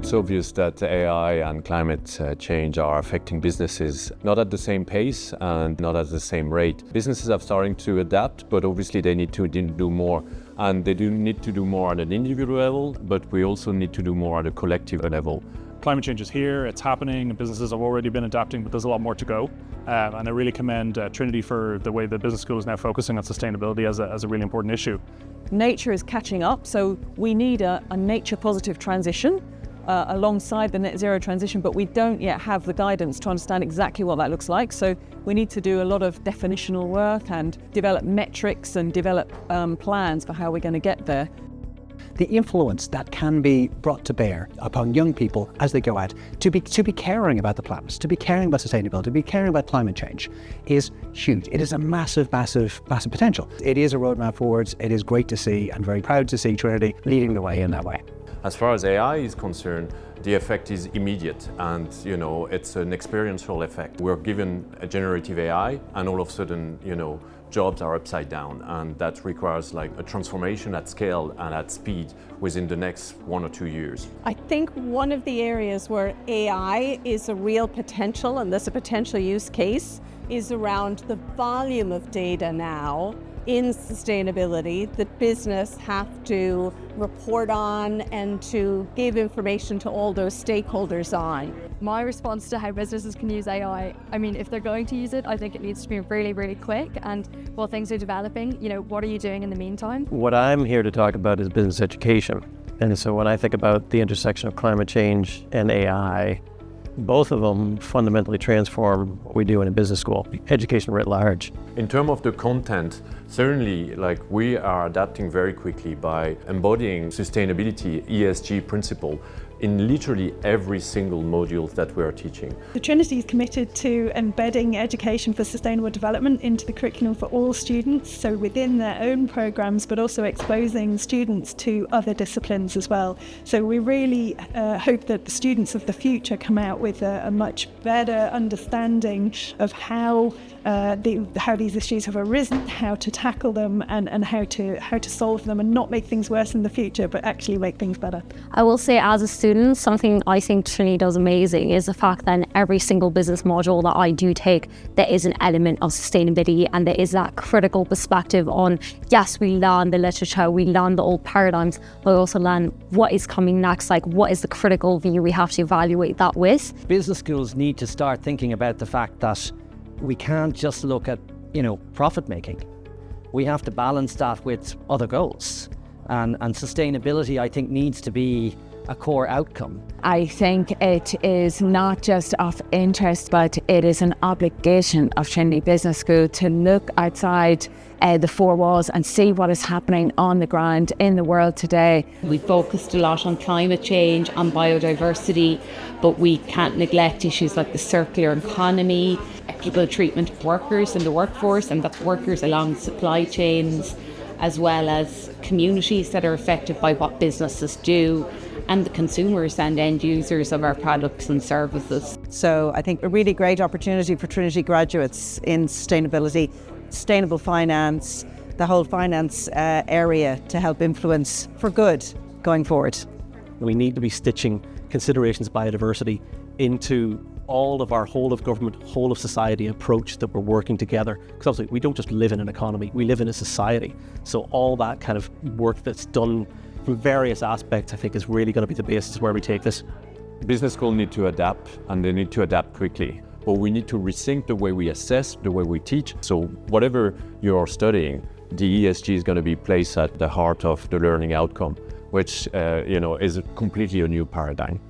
It's obvious that AI and climate change are affecting businesses not at the same pace and not at the same rate. Businesses are starting to adapt, but obviously they need to do more. And they do need to do more at an individual level, but we also need to do more at a collective level. Climate change is here, it's happening, and businesses have already been adapting, but there's a lot more to go. And I really commend Trinity for the way the business school is now focusing on sustainability as a really important issue. Nature is catching up, so we need a nature positive transition alongside the net zero transition, but we don't yet have the guidance to understand exactly what that looks like. So we need to do a lot of definitional work and develop metrics and develop plans for how we're going to get there. The influence that can be brought to bear upon young people as they go out to be caring about the planet, to be caring about sustainability, to be caring about climate change is huge. It is a massive, massive, massive potential. It is a roadmap forwards. It is great to see and very proud to see Trinity leading the way in that way. As far as AI is concerned, the effect is immediate and it's an experiential effect. We're given a generative AI and all of a sudden, jobs are upside down, and that requires like a transformation at scale and at speed within the next 1 or 2 years. I think one of the areas where AI is a real potential, and there's a potential use case, is around the volume of data now in sustainability that business have to report on and to give information to all those stakeholders on. My response to how businesses can use AI, if they're going to use it, I think it needs to be really, really quick. And while things are developing, what are you doing in the meantime? What I'm here to talk about is business education. And so when I think about the intersection of climate change and AI, both of them fundamentally transform what we do in a business school, education writ large. In terms of the content, certainly we are adapting very quickly by embodying sustainability ESG principle in literally every single module that we are teaching. The Trinity is committed to embedding education for sustainable development into the curriculum for all students, so within their own programs, but also exposing students to other disciplines as well. So we really hope that the students of the future come out with a much better understanding of how these issues have arisen, how to tackle them, and how to solve them, and not make things worse in the future, but actually make things better. I will say, as a student, something I think Trinity does amazing is the fact that in every single business module that I do take, there is an element of sustainability, and there is that critical perspective on, yes, we learn the literature, we learn the old paradigms, but we also learn what is coming next, what is the critical view we have to evaluate that with. Business schools need to start thinking about the fact that we can't just look at, profit making. We have to balance that with other goals. And sustainability, I think, needs to be a core outcome. I think it is not just of interest, but it is an obligation of Trinity Business School to look outside the four walls and see what is happening on the ground in the world today. We focused a lot on climate change, on biodiversity, but we can't neglect issues like the circular economy, equitable treatment of workers in the workforce, and that's workers along supply chains, as well as communities that are affected by what businesses do, and the consumers and end users of our products and services. So I think a really great opportunity for Trinity graduates in sustainability, sustainable finance, the whole finance area to help influence for good going forward. We need to be stitching considerations of biodiversity into all of our whole of government, whole of society approach that we're working together. Because obviously we don't just live in an economy, we live in a society. So all that kind of work that's done from various aspects, I think, is really going to be the basis where we take this. Business schools need to adapt, and they need to adapt quickly. But we need to rethink the way we assess, the way we teach. So whatever you're studying, the ESG is going to be placed at the heart of the learning outcome, which is completely a new paradigm.